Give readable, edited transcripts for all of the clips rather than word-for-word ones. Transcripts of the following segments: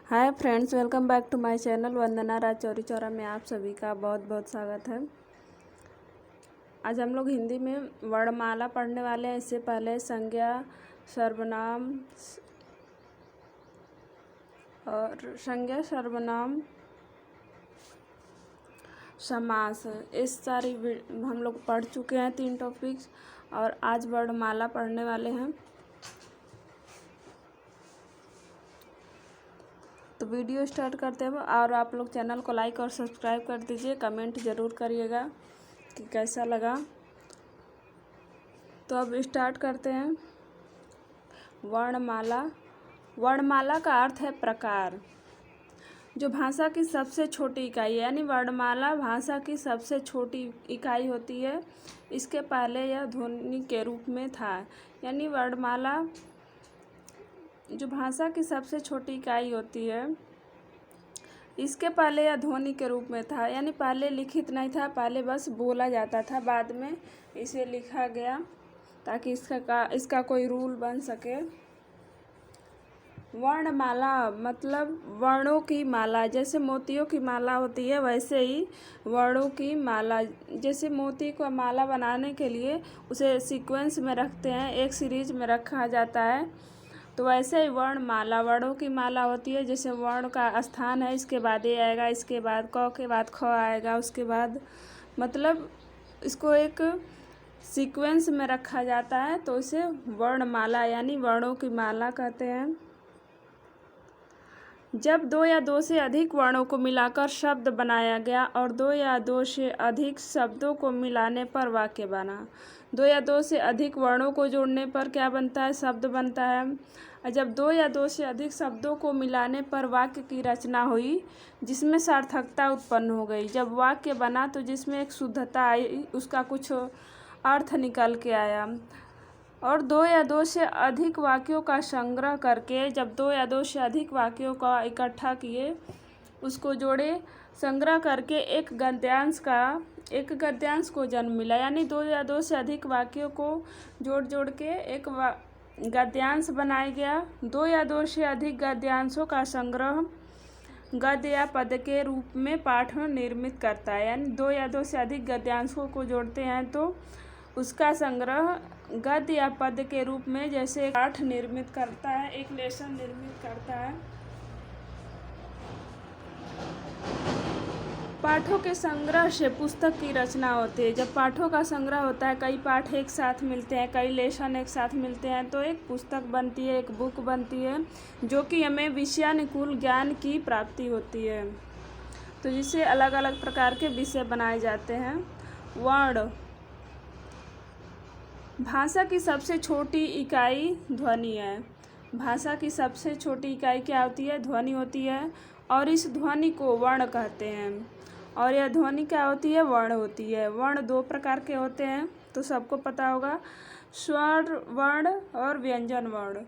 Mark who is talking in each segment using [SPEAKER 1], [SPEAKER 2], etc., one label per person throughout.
[SPEAKER 1] Hi friends, welcome back to my channel. Vandana Raj Chauri Chaura में आप सभी का बहुत बहुत स्वागत है। आज हम लोग हिंदी में वर्णमाला पढ़ने वाले हैं। इससे पहले संज्ञा, सर्वनाम, समास, इस सारी हम लोग पढ़ चुके हैं 3 टॉपिक्स, और आज वर्णमाला पढ़ने वाले हैं। तो वीडियो स्टार्ट करते हैं, और आप लोग चैनल को लाइक और सब्सक्राइब कर दीजिए। कमेंट ज़रूर करिएगा कि कैसा लगा। तो अब स्टार्ट करते हैं। वर्णमाला। वर्णमाला का अर्थ है प्रकार, जो भाषा की सबसे छोटी इकाई है। यानी वर्णमाला भाषा की सबसे छोटी इकाई होती है। इसके पहले यह ध्वनि के रूप में था। यानी वर्णमाला जो भाषा की सबसे छोटी इकाई होती है, इसके पहले यह ध्वनि के रूप में था। यानी पहले लिखित नहीं था, पहले बस बोला जाता था, बाद में इसे लिखा गया ताकि इसका कोई रूल बन सके। वर्णमाला मतलब वर्णों की माला। जैसे मोतियों की माला होती है, वैसे ही वर्णों की माला। जैसे मोती को माला बनाने के लिए उसे सीक्वेंस में रखते हैं, एक सीरीज में रखा जाता है, तो वैसे ही वर्णमाला वर्णों की माला होती है। जैसे वर्ण का स्थान है, इसके बाद ए आएगा, इसके बाद क के बाद ख आएगा, उसके बाद मतलब इसको एक सीक्वेंस में रखा जाता है, तो इसे वर्णमाला यानी वर्णों की माला कहते हैं। जब 2 या 2 से अधिक वर्णों को मिलाकर शब्द बनाया गया और 2 या 2 से अधिक शब्दों को मिलाने पर वाक्य बना। 2 या 2 से अधिक वर्णों को जोड़ने पर क्या बनता है? शब्द बनता है। और जब 2 या 2 से अधिक शब्दों को मिलाने पर वाक्य की रचना हुई, जिसमें सार्थकता उत्पन्न हो गई। जब वाक्य बना तो जिसमें एक शुद्धता आई, उसका कुछ अर्थ निकल के आया। और 2 या 2 से अधिक वाक्यों का संग्रह करके, जब 2 या 2 से अधिक वाक्यों का इकट्ठा किए, उसको जोड़े, संग्रह करके एक गद्यांश को जन्म मिला। यानी 2 या 2 से अधिक वाक्यों को जोड़ के एक गद्यांश बनाया गया। 2 या 2 से अधिक गद्यांशों का संग्रह गद्य या पद के रूप में पाठ निर्मित करता है। यानी 2 या 2 से अधिक गद्यांशों को जोड़ते हैं तो उसका संग्रह गद्य या पद के रूप में जैसे पाठ निर्मित करता है, एक लेसन निर्मित करता है। पाठों के संग्रह से पुस्तक की रचना होती है। जब पाठों का संग्रह होता है, कई पाठ एक साथ मिलते हैं, कई लेसन एक साथ मिलते हैं, तो एक पुस्तक बनती है, एक बुक बनती है, जो कि हमें विषयानुकूल ज्ञान की प्राप्ति होती है। तो जिससे अलग अलग प्रकार के विषय बनाए जाते हैं। वर्ण। भाषा की सबसे छोटी इकाई ध्वनि है। भाषा की सबसे छोटी इकाई क्या होती है? ध्वनि होती है। और इस ध्वनि को वर्ण कहते हैं। और यह ध्वनि क्या होती है? वर्ण होती है। वर्ण 2 प्रकार के होते हैं, तो सबको पता होगा, स्वर वर्ण और व्यंजन वर्ण।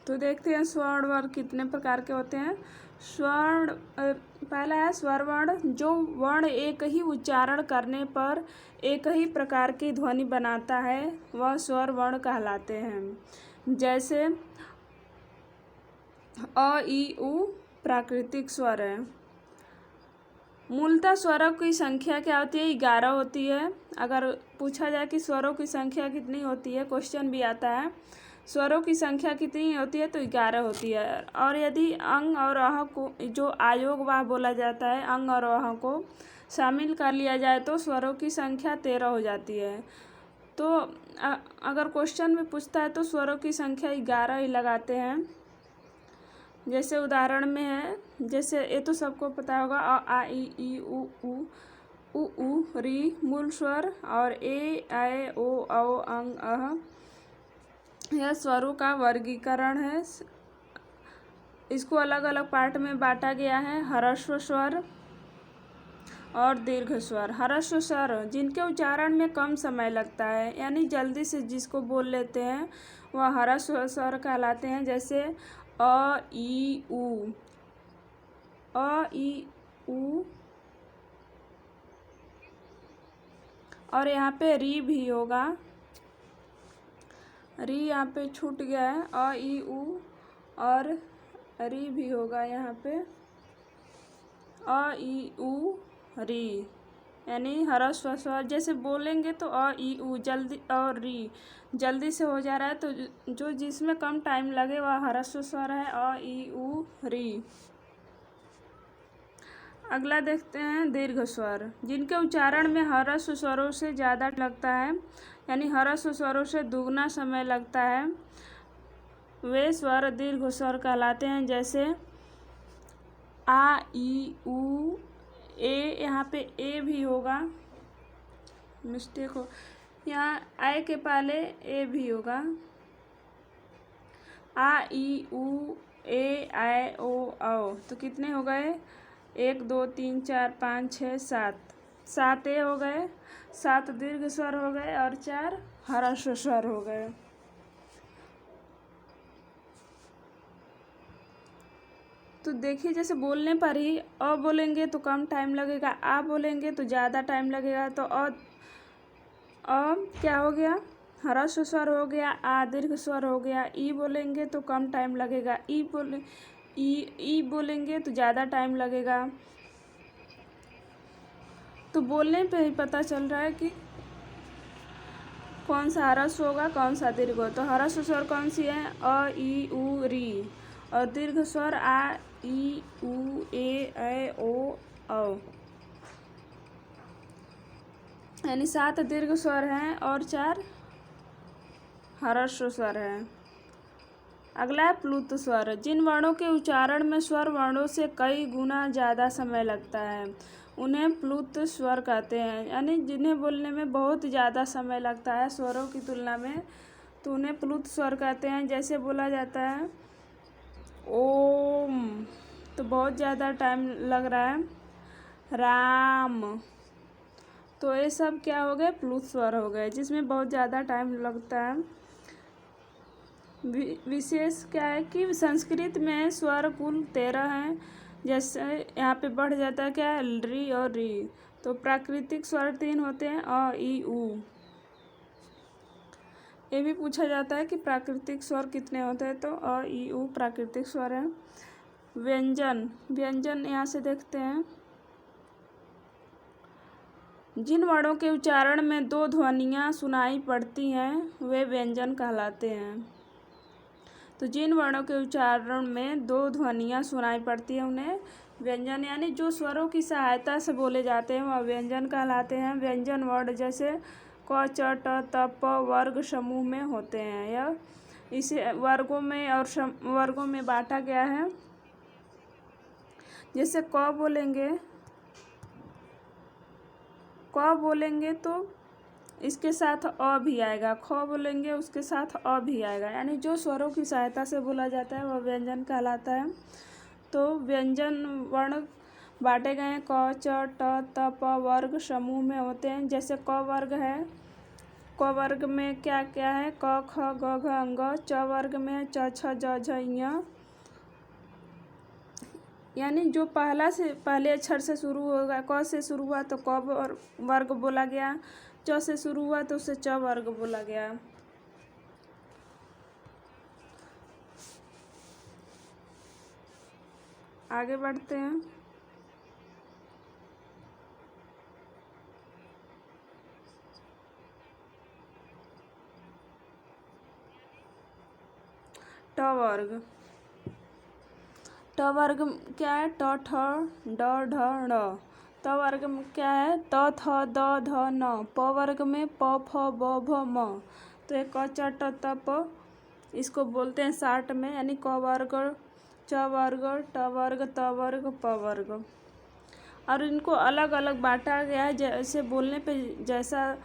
[SPEAKER 1] तो देखते हैं स्वर्ण वर्ण कितने प्रकार के होते हैं। पहला है स्वर वर्ण। जो वर्ण एक ही उच्चारण करने पर एक ही प्रकार की ध्वनि बनाता है, वह स्वर वर्ण कहलाते हैं। जैसे अ, ई, उ प्राकृतिक स्वर है। मूलतः स्वरों की संख्या क्या होती है? 11 होती है। अगर पूछा जाए कि स्वरों की संख्या कितनी होती है, क्वेश्चन भी आता है, स्वरों की संख्या कितनी होती है, तो 11 होती है। और यदि अंग और अह को, जो आयोग वाह बोला जाता है, अंग और अह को शामिल कर लिया जाए तो स्वरों की संख्या 13 हो जाती है। तो अगर क्वेश्चन में पूछता है तो स्वरों की संख्या 11 ही लगाते हैं। जैसे उदाहरण में है, जैसे ये तो सबको पता होगा, अ, आ, ई, उ, ऊ, री मूल स्वर, और ए, ऐ, ओ, औ, अंग, अह यह स्वरों का वर्गीकरण है। इसको अलग अलग पार्ट में बांटा गया है। ह्रस्व स्वर और दीर्घ स्वर। ह्रस्व स्वर जिनके उच्चारण में कम समय लगता है, यानी जल्दी से जिसको बोल लेते हैं, वह ह्रस्व स्वर कहलाते हैं। जैसे अ, ई, उ, अ, ई, उ, और यहाँ पे री भी होगा। री यहाँ पे छूट गया है, अ ई उ और री भी होगा यहाँ पे, अ ई उ री, यानी ह्रस्व स्वर जैसे बोलेंगे तो अ ई उ जल्दी और री जल्दी से हो जा रहा है, तो जो जिसमें कम टाइम लगे वह ह्रस्व स्वर है, अ ई उ री। अगला देखते हैं दीर्घ स्वर, जिनके उच्चारण में ह्रस्व स्वरों से ज़्यादा लगता है, यानी ह्रस्व स्वरों से दुगना समय लगता है, वे स्वर दीर्घ स्वर कहलाते हैं। जैसे आ ई उ ए, यहाँ पे ए भी होगा, मिस्टेक हो, यहाँ आए के पहले ए भी होगा, आ ई उ ए आए ओ औ, तो कितने हो गए, 1 2 3 4 5 6 7, 7 ए हो गए, 7 दीर्घ स्वर हो गए और 4 ह्रस्व स्वर हो गए। तो देखिए जैसे बोलने पर ही अ बोलेंगे तो कम टाइम लगेगा, आ बोलेंगे तो ज़्यादा टाइम लगेगा, तो अ क्या हो गया, ह्रस्व स्वर हो गया, आ दीर्घ स्वर हो गया, ई बोलेंगे तो कम टाइम लगेगा, ई बोलेंगे तो ज़्यादा टाइम लगेगा। तो बोलने पे ही पता चल रहा है कि कौन सा ह्रस्व होगा कौन सा दीर्घ हो। तो ह्रस्व स्वर कौन सी है, अ ई उ री, और दीर्घ स्वर आ ई उ ए ऐ ओ औ, यानी 7 दीर्घ स्वर हैं और 4 ह्रस्व स्वर हैं। अगला है प्लुत स्वर, जिन वर्णों के उच्चारण में स्वर वर्णों से कई गुना ज़्यादा समय लगता है उन्हें प्लुत स्वर कहते हैं, यानी जिन्हें बोलने में बहुत ज़्यादा समय लगता है स्वरों की तुलना में, तो उन्हें प्लुत स्वर कहते हैं। जैसे बोला जाता है ओम, तो बहुत ज़्यादा टाइम लग रहा है, राम, तो ये सब क्या हो गए, प्लुत स्वर हो गए, जिसमें बहुत ज़्यादा टाइम लगता है। विशेष क्या है कि संस्कृत में स्वर कुल 13 हैं, जैसे यहाँ पे बढ़ जाता है क्या, री और री। तो प्राकृतिक स्वर 3 होते हैं, अ ई उ। ये भी पूछा जाता है कि प्राकृतिक स्वर कितने होते हैं, तो अ ई उ प्राकृतिक स्वर है। व्यंजन, व्यंजन यहाँ से देखते हैं, जिन वर्णों के उच्चारण में 2 ध्वनियाँ सुनाई पड़ती हैं वे व्यंजन कहलाते हैं। तो जिन वर्णों के उच्चारण में 2 ध्वनियाँ सुनाई पड़ती हैं उन्हें व्यंजन, यानी जो स्वरों की सहायता से बोले जाते हैं वह व्यंजन कहलाते हैं। व्यंजन वर्ण जैसे क च ट त प वर्ग समूह में होते हैं, यह इसे वर्गों में और वर्गों में बांटा गया है। जैसे क बोलेंगे तो इसके साथ अ भी आएगा, ख बोलेंगे उसके साथ अ भी आएगा, यानी जो स्वरों की सहायता से बोला जाता है वह व्यंजन कहलाता है। तो व्यंजन वर्ण बांटे गए हैं, क च ट त प वर्ग समूह में होते हैं। जैसे क वर्ग है, क वर्ग में क्या क्या है, क ख ग घ अंग, च वर्ग में च छ ज झ ञ, यानी जो पहले अक्षर से शुरू होगा, क से शुरू हुआ तो क वर्ग बोला गया, च से शुरू हुआ तो उसे च वर्ग बोला गया। आगे बढ़ते हैं, ट वर्ग, ट वर्ग क्या है, ट ठ ड ढ ण, त वर्ग में क्या है, त थ द ध न, प वर्ग में प फ ब भ म। तो ये क च ट त प, इसको बोलते हैं शार्ट में, यानी क वर्ग, च वर्ग, ट वर्ग, त वर्ग, प वर्ग। और इनको अलग अलग बांटा गया है, जैसे बोलने पे जैसा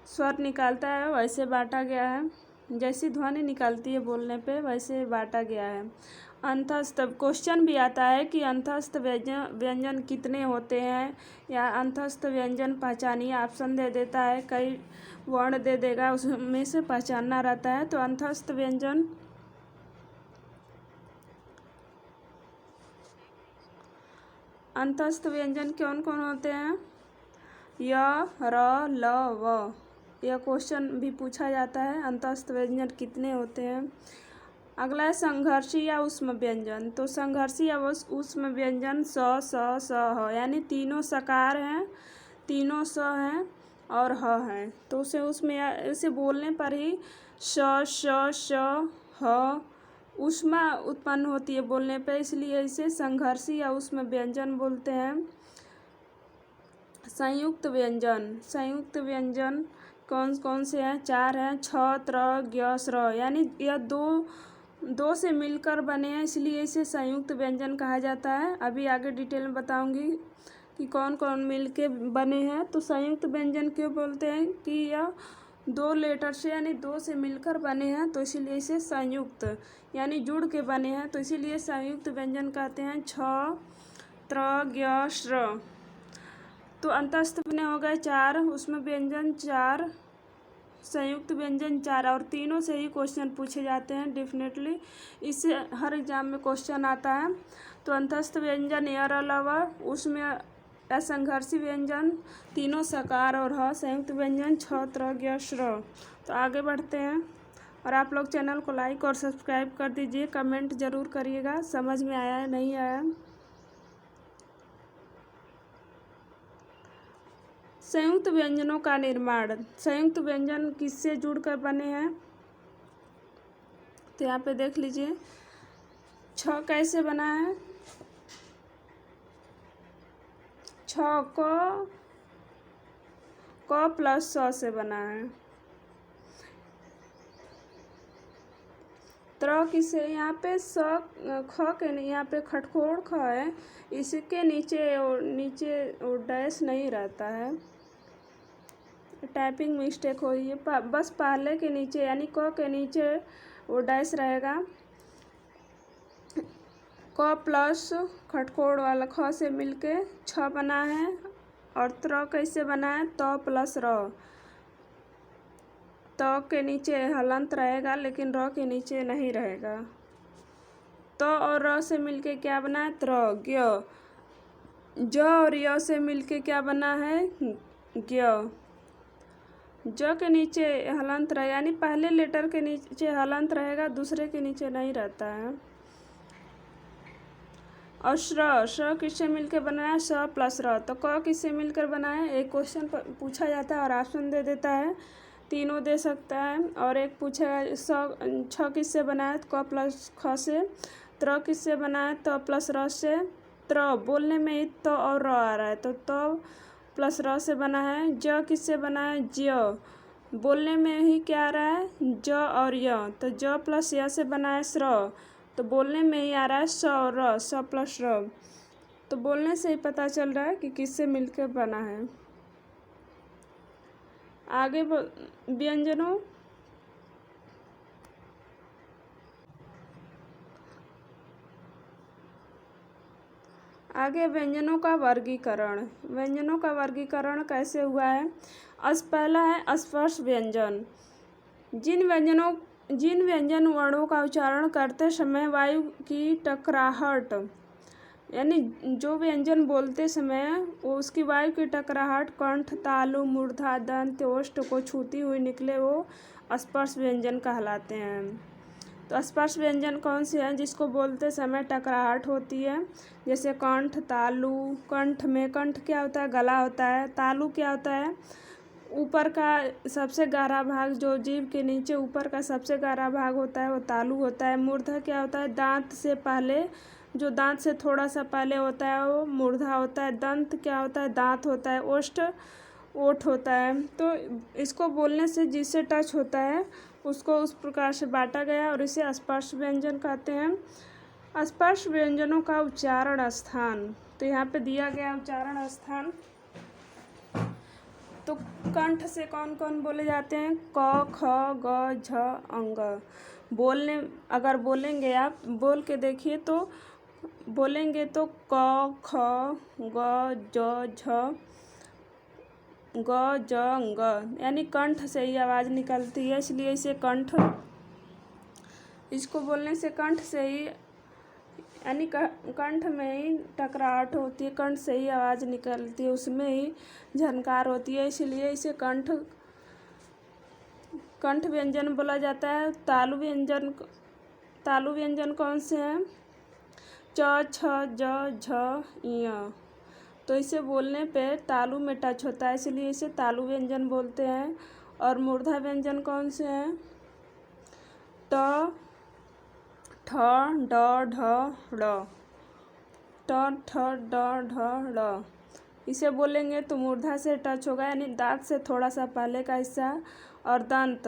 [SPEAKER 1] स्वर निकालता है वैसे बांटा गया है, जैसी ध्वनि निकलती है बोलने पे वैसे बांटा गया है। अंतस्थ क्वेश्चन भी आता है कि अंतस्थ व्यंजन कितने होते हैं, या अंतस्थ व्यंजन पहचानिए, ऑप्शन दे देता है, कई वर्ण दे देगा, उसमें से पहचानना रहता है। तो अंतस्थ व्यंजन कौन कौन होते हैं, य र ल व, यह क्वेश्चन भी पूछा जाता है। अंतस्थ व्यंजन कितने होते हैं। अगला है संघर्षी या ऊष्म व्यंजन। तो संघर्षी या ऊष्म व्यंजन स ह, यानी तीनों सकार हैं, तीनों स हैं और ह हैं, तो उसे उसमें इसे बोलने पर ही श ह ऊष्मा उत्पन्न होती है बोलने पर, इसलिए इसे संघर्षी या ऊष्म व्यंजन बोलते हैं। संयुक्त व्यंजन, संयुक्त व्यंजन कौन कौन से हैं? 4 हैं। छ, त्र, ज्ञ, स्र, यानी यह दो से मिलकर बने हैं, इसलिए इसे संयुक्त व्यंजन कहा जाता है। अभी आगे डिटेल में बताऊंगी कि कौन कौन मिलके बने हैं। तो संयुक्त व्यंजन क्यों बोलते हैं कि यह 2 लेटर से यानी 2 से मिलकर बने हैं, तो इसीलिए इसे संयुक्त यानी जुड़ के बने हैं, तो इसीलिए संयुक्त व्यंजन कहते हैं। छ, त्र, ज्ञ, स्र। तो अंतस्थ व्यंजन हो गए 4, उसमें व्यंजन 4, संयुक्त व्यंजन 4, और तीनों से ही क्वेश्चन पूछे जाते हैं डेफिनेटली, इससे हर एग्जाम में क्वेश्चन आता है। तो अंतस्थ व्यंजन एर अलावा उसमें असंघर्षी व्यंजन तीनों सकार और ह, संयुक्त व्यंजन छ, त्र, ज्ञ, स्र। तो आगे बढ़ते हैं, और आप लोग चैनल को लाइक और सब्सक्राइब कर दीजिए। कमेंट ज़रूर करिएगा समझ में आया है नहीं आया। संयुक्त व्यंजनों का निर्माण। संयुक्त व्यंजन किससे जुड़कर बने हैं? तो यहाँ पे देख लीजिए, छ कैसे बना है? छ क प्लस स से बना है। त्र किसे? यहाँ पे स ख के यहाँ पे खटखोड़ ख है, इसके नीचे डैश नहीं रहता है, टाइपिंग मिस्टेक हुई है। बस पहले के नीचे यानी क के नीचे वो डैश रहेगा। क प्लस खटखोड़ वाला ख से मिलके छ बना है, और त्र कैसे बना है? त प्लस र। त के नीचे हलंत रहेगा लेकिन र के नीचे नहीं रहेगा। त और र से मिलके क्या बना है? त्र। ज्ञ, ज और य से मिलके क्या बना है? ज्ञ। ज के नीचे हलंत रहे, यानी पहले लेटर के नीचे हलंत रहेगा, दूसरे के नीचे नहीं रहता है। और श्र किससे मिलकर बना है? स प्लस र। तो क किससे मिलकर बना है? एक क्वेश्चन पूछा जाता है और ऑप्शन दे देता है, तीनों दे सकता है। और एक पूछेगा छ किससे बना है? क प्लस ख से। त्र किससे बना है? त प्लस र से। त्र बोलने में ही त और र आ रहा है, तो त प्लस र से बना है। ज किससे बना है? ज्य, बोलने में ही क्या आ रहा है? ज और य, तो ज प्लस य से बना है। स्र, तो बोलने में ही आ रहा है स और र, स प्लस र। तो बोलने से ही पता चल रहा है कि किससे मिलकर बना है। आगे व्यंजनों, आगे व्यंजनों का वर्गीकरण। व्यंजनों का वर्गीकरण कैसे हुआ है? पहला है स्पर्श व्यंजन। जिन व्यंजन वर्णों का उच्चारण करते समय वायु की टकराहट, यानी जो व्यंजन बोलते समय उसकी वायु की टकराहट कंठ, तालु, मूर्धा, दंत, ओष्ठ को छूती हुई निकले, वो स्पर्श व्यंजन कहलाते हैं। तो स्पर्श व्यंजन कौन से हैं? जिसको बोलते समय टकराहट होती है, जैसे कंठ, तालु। कंठ में, कंठ क्या होता है? गला होता है। तालु क्या होता है? ऊपर का सबसे गहरा भाग, जो जीभ के नीचे ऊपर का सबसे गहरा भाग होता है, वो तालु होता है। मूर्धा क्या होता है? दांत से पहले, जो दांत से थोड़ा सा पहले होता है, वो मूर्धा होता है। दंत क्या होता है? दांत होता है। ओष्ठ ओठ होता है। तो इसको बोलने से जिससे टच होता है उसको उस प्रकार से बांटा गया और इसे स्पर्श व्यंजन कहते हैं। स्पर्श व्यंजनों का उच्चारण स्थान, तो यहाँ पे दिया गया उच्चारण स्थान। तो कंठ से कौन कौन बोले जाते हैं? क, ख, ग, झ, अंग। अगर बोलेंगे, आप बोल के देखिए, तो बोलेंगे तो क, ख, ग, ज, झ, ग, ज, अंग, यानी कंठ से ही आवाज़ निकलती है, इसलिए इसे कंठ, इसको बोलने से कंठ से ही, यानी कंठ में ही टकराहट होती है, कंठ से ही आवाज़ निकलती है, उसमें ही झनकार होती है, इसलिए इसे कंठ कंठ व्यंजन बोला जाता है। तालु व्यंजन कौन से हैं? च, छ, ज, झ, ञ। तो इसे बोलने पे तालु में टच होता है, इसलिए इसे तालु व्यंजन बोलते हैं। और मूर्धा व्यंजन कौन से हैं? ट, ठ, ड, ढ, ड़। ट, ठ, ड, ढ, ड़। इसे बोलेंगे तो मूर्धा से टच होगा, यानी दांत से थोड़ा सा पहले का हिस्सा। और दांत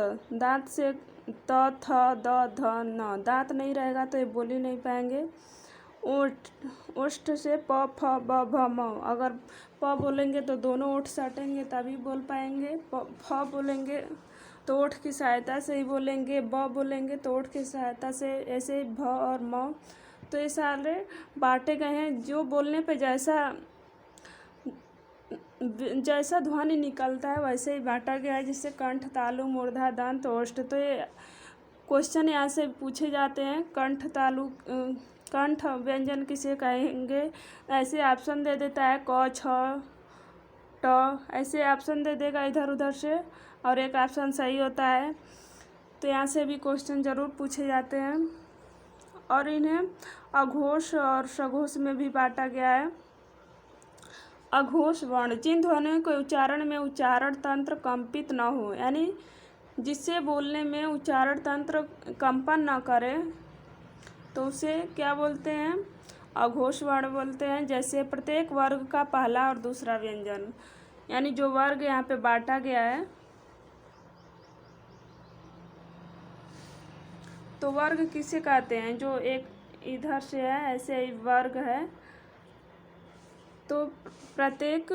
[SPEAKER 1] से त, थ, द, ध, न। दांत नहीं रहेगा तो ये बोल ही नहीं पाएंगे। ओष्ठ से प, फ, ब, भ, म। अगर प बोलेंगे तो दोनों ओठ सटेंगे तभी बोल पाएंगे। फ बोलेंगे तो ओठ की सहायता से ही बोलेंगे। ब बोलेंगे तो ओठ की सहायता से, ऐसे ही भ और म। तो ये सारे बांटे गए हैं। जो बोलने पे जैसा ध्वनि निकलता है वैसे ही बांटा गया है, जिससे कंठ, तालु, मूर्धा, दंत, ओष्ठ। तो ये क्वेश्चन यहाँ से पूछे जाते हैं। कंठ व्यंजन किसे कहेंगे? ऐसे ऑप्शन दे देता है, क, छ, ट, ऐसे ऑप्शन दे देगा इधर उधर से, और एक ऑप्शन सही होता है। तो यहाँ से भी क्वेश्चन ज़रूर पूछे जाते हैं। और इन्हें अघोष और सघोष में भी बांटा गया है। अघोष वर्ण जिन ध्वनियों के उच्चारण में उच्चारण तंत्र कंपित न हो, यानी जिससे बोलने में उच्चारण तंत्र कंपन न करे, तो उसे क्या बोलते हैं? अघोष वर्ण बोलते हैं। जैसे प्रत्येक वर्ग का पहला और दूसरा व्यंजन, यानी जो वर्ग यहाँ पे बांटा गया है, तो वर्ग किसे कहते हैं? जो एक इधर से है, ऐसे ही वर्ग है। तो प्रत्येक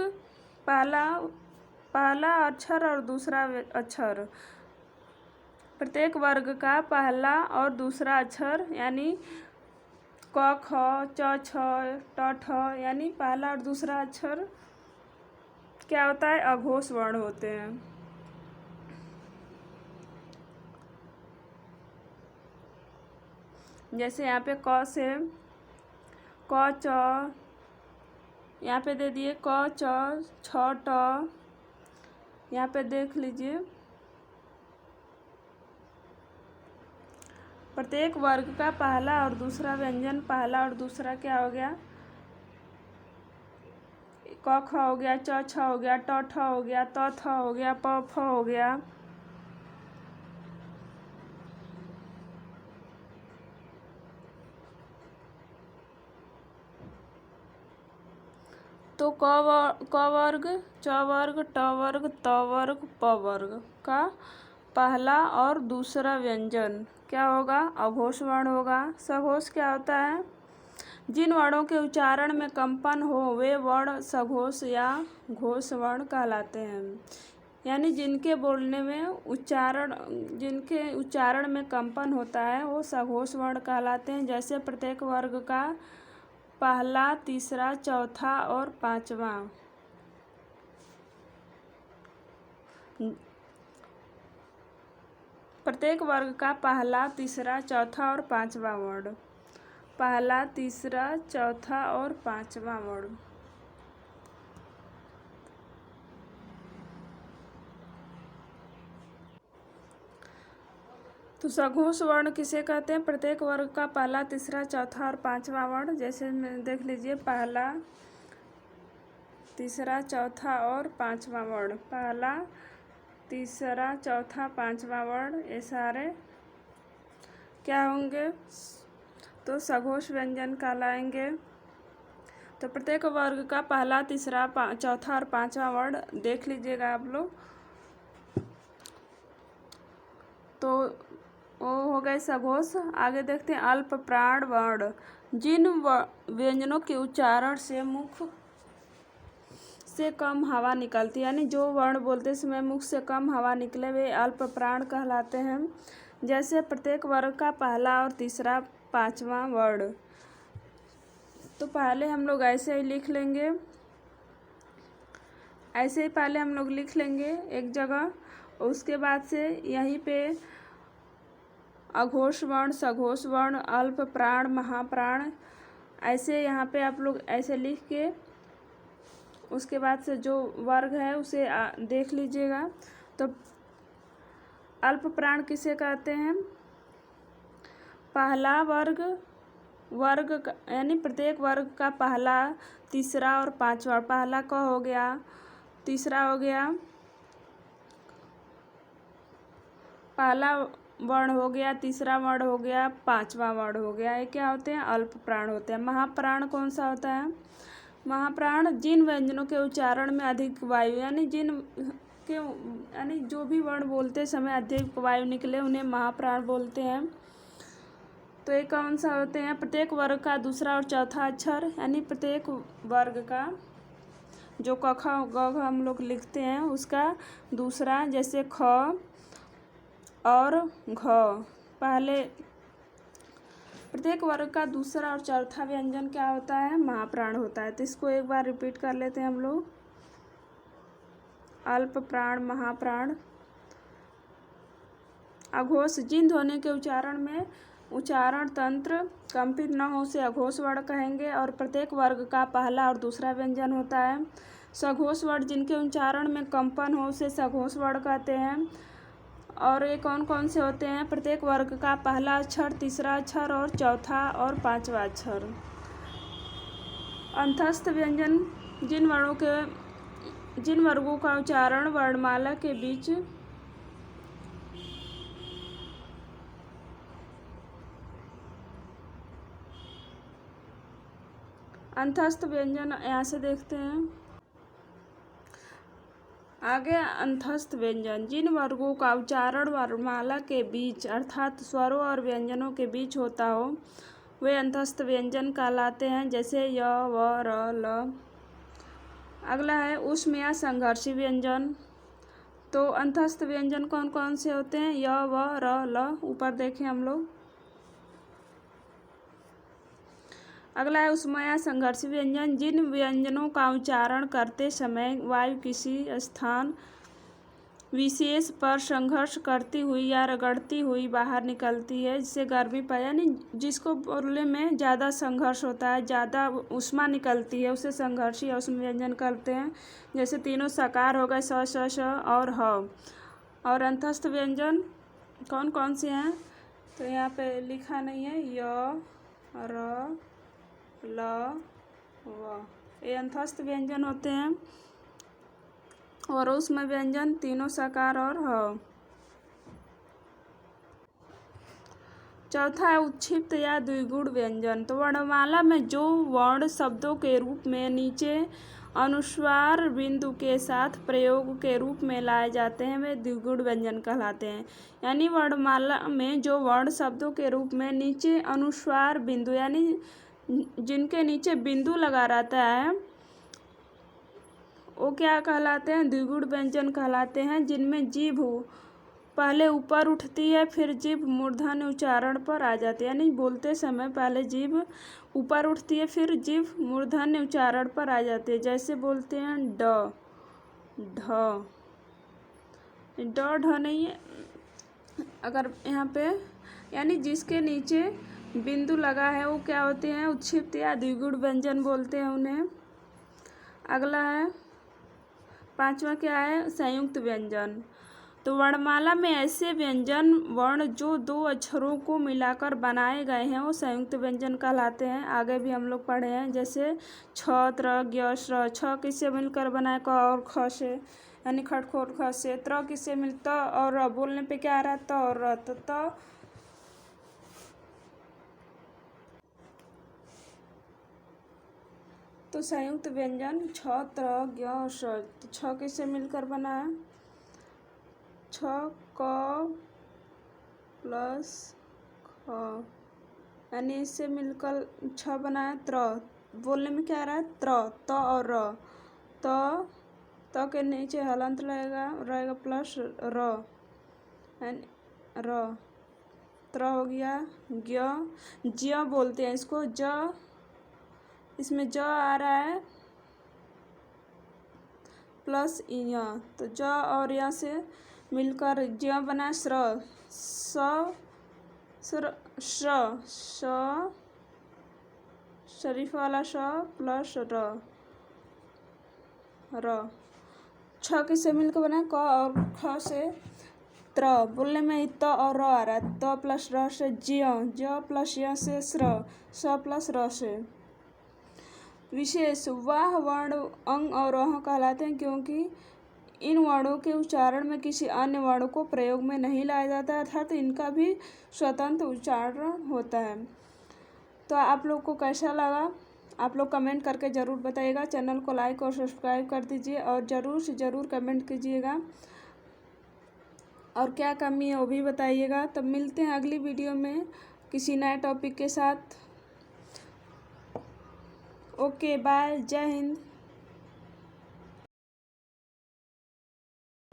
[SPEAKER 1] पहला अक्षर और दूसरा अक्षर, प्रत्येक वर्ग का पहला और दूसरा अक्षर, यानी क, ख, च, छ, ट, ठ, यानी पहला और दूसरा अक्षर क्या होता है? अघोष वर्ण होते हैं। जैसे यहाँ पे क से क, च, यहाँ पे दे दिए क, च, छ, ट। यहाँ पे देख लीजिए, प्रत्येक वर्ग का पहला और दूसरा व्यंजन, पहला और दूसरा क्या हो गया? क, ख हो गया, च, छ हो गया, ट, ठ हो गया, त, थ हो गया, प, फ हो गया। तो क वर्ग, च वर्ग, ट वर्ग, त वर्ग, प वर्ग का पहला और दूसरा व्यंजन क्या होगा? अघोष वर्ण होगा। सघोष क्या होता है? जिन वर्णों के उच्चारण में कंपन हो वे वर्ण सघोष या घोष वर्ण कहलाते हैं। यानी जिनके उच्चारण में कंपन होता है वो सघोष वर्ण कहलाते हैं। जैसे प्रत्येक वर्ग का पहला, तीसरा, चौथा और पांचवा। प्रत्येक वर्ग का पहला, तीसरा, चौथा और पांचवा वर्ण। पहला, तीसरा, चौथा और पांचवा वर्ण। तो सघोष वर्ण किसे कहते हैं? प्रत्येक वर्ग का पहला, तीसरा, चौथा और पांचवा वर्ण। जैसे देख लीजिए, पहला, तीसरा, चौथा और पांचवा वर्ण। पहला, तीसरा, चौथा, पांचवा वर्ण, ये सारे क्या होंगे? तो सघोष व्यंजन कहलाएंगे। तो प्रत्येक वर्ग का पहला, तीसरा, चौथा और पांचवा वर्ण देख लीजिएगा आप लोग। तो वो हो गए सघोष। आगे देखते हैं अल्प प्राण वर्ण। जिन व्यंजनों के उच्चारण से मुख से कम हवा निकलती है, यानी जो वर्ण बोलते समय मुख से कम हवा निकले वे अल्प प्राण कहलाते हैं। जैसे प्रत्येक वर्ग का पहला और तीसरा, पांचवा वर्ण। तो पहले हम लोग ऐसे ही लिख लेंगे, ऐसे ही पहले हम लोग लिख लेंगे एक जगह। उसके बाद से यहीं पे अघोष वर्ण, सघोष वर्ण, अल्प प्राण, महाप्राण, ऐसे यहाँ पे आप लोग ऐसे लिख के उसके बाद से जो वर्ग है उसे देख लीजिएगा। तो अल्प प्राण किसे कहते हैं? पहला वर्ग यानी प्रत्येक वर्ग का पहला, तीसरा और पांचवा। पहला क हो गया, तीसरा हो गया, पहला वर्ण हो गया, तीसरा वर्ण हो गया, पांचवा वर्ण हो गया। ये क्या होते हैं? अल्प प्राण होते हैं। महाप्राण कौन सा होता है? महाप्राण जिन व्यंजनों के उच्चारण में अधिक वायु यानी जो भी वर्ण बोलते समय अधिक वायु निकले उन्हें महाप्राण बोलते हैं। तो ये कौन सा होते हैं? प्रत्येक वर्ग का दूसरा और चौथा अक्षर, यानी प्रत्येक वर्ग का जो क ख ग घ हम लोग लिखते हैं उसका दूसरा, जैसे ख और घ। पहले प्रत्येक वर्ग का दूसरा और चौथा व्यंजन क्या होता है? महाप्राण होता है। तो इसको एक बार रिपीट कर लेते हैं हम लोग। अल्प प्राण, महाप्राण। अघोष जिन ध्वनि के उच्चारण तंत्र कंपित न हो उसे अघोष वर्ण कहेंगे और प्रत्येक वर्ग का पहला और दूसरा व्यंजन होता है। सघोष वर्ण जिनके उच्चारण में कंपन हो उसे सघोष वर्ण कहते हैं। और ये कौन कौन से होते हैं? प्रत्येक वर्ग का पहला अक्षर, तीसरा अक्षर और चौथा और पांचवा अक्षर। अंतस्थ व्यंजन जिन वर्गों का उच्चारण वर्णमाला के बीच अंतस्थ व्यंजन, यहाँ से देखते हैं आगे। अंतस्थ व्यंजन जिन वर्गों का उच्चारण वर्णमाला के बीच अर्थात स्वरों और व्यंजनों के बीच होता हो वे अंतस्थ व्यंजन कहलाते हैं, जैसे य, व, र, ल। अगला है ऊष्म या संघर्षी व्यंजन। तो अंतस्थ व्यंजन कौन कौन से होते हैं? य, व, र, ल। ऊपर देखें हम लोग। अगला है ऊष्म या संघर्षी व्यंजन जिन व्यंजनों का उच्चारण करते समय वायु किसी स्थान विशेष पर संघर्ष करती हुई या रगड़ती हुई बाहर निकलती है, जिससे गर्मी पर यानी जिसको बोलने में ज़्यादा संघर्ष होता है, ज़्यादा ऊष्मा निकलती है, उसे संघर्षी ऊष्म व्यंजन करते हैं। जैसे तीनों सकार हो गए, स, श और ह। और अंतस्थ व्यंजन कौन कौन से हैं? तो यहाँ पे लिखा नहीं है। य, र, ल, व। ये अंतस्थ व्यंजन होते हैं। और ऊष्म व्यंजन तीनों सकार और ह। चौथा है उत्क्षिप्त या द्विगुण व्यंजन। तो वर्णमाला में जो वर्ण शब्दों के रूप में नीचे अनुस्वार बिंदु के साथ प्रयोग के रूप में लाए जाते हैं वे द्विगुण व्यंजन कहलाते हैं। यानी वर्णमाला में जो वर्ण शब्दों के रूप में नीचे अनुस्वार बिंदु यानी जिनके नीचे बिंदु लगा रहता है वो क्या कहलाते हैं? द्विगुण व्यंजन कहलाते हैं, जिनमें जीभ पहले ऊपर उठती है फिर जीभ मूर्धन्य उच्चारण पर आ जाती है। यानी बोलते समय पहले जीभ ऊपर उठती है फिर जीभ मूर्धन्य उच्चारण पर आ जाती है। जैसे बोलते हैं ड, ढ। ड, ढ नहीं है। अगर यहाँ पे यानी जिसके नीचे बिंदु लगा है वो क्या होते हैं? उत्क्षिप्त या द्विगुण व्यंजन बोलते हैं उन्हें। अगला है पांचवा क्या है? संयुक्त व्यंजन। तो वर्णमाला में ऐसे व्यंजन वर्ण जो दो अक्षरों को मिलाकर बनाए गए हैं वो संयुक्त व्यंजन कहलाते हैं। आगे भी हम लोग पढ़े हैं, जैसे छ, त्र, ज्ञ, श्र। छ किससे मिलकर बनाए? क और ख से, यानी खटखोट ख से। त्र किससे मिलता और र, बोलने पे क्या आ रहा है? त और र। त तो संयुक्त व्यंजन छ, त्र, ज्ञ, श। तो छ किससे मिलकर बना है? छ, क प्लस ख, यानी इससे मिलकर छ बना है त्र। बोलने में क्या आ रहा है? त्र, त और र। त के नीचे हलंत रहेगा प्लस र, यानी र। त्र हो गया। ज्ञ, ज्य बोलते हैं इसको। ज, इसमें ज आ रहा है प्लस य, तो ज और य से मिलकर ज्य बना श्र। शरीफ वाला श प्लस र। छ किससे मिलकर बना? क और ख से। त्र, बोलने में ही त और र आ रहा है। त प्लस र से ज्य, ज प्लस य से स्र, स प्लस र से। विशेष, वाह वर्ण अंग और अह कहलाते हैं क्योंकि इन वर्णों के उच्चारण में किसी अन्य वर्ण को प्रयोग में नहीं लाया जाता है, अर्थात इनका भी स्वतंत्र उच्चारण होता है। तो आप लोग को कैसा लगा आप लोग कमेंट करके ज़रूर बताइएगा। चैनल को लाइक और सब्सक्राइब कर दीजिए और ज़रूर से ज़रूर कमेंट कीजिएगा और क्या कमी है वो भी बताइएगा। तब मिलते हैं अगली वीडियो में किसी नए टॉपिक के साथ। ओके बाय, जय हिंद।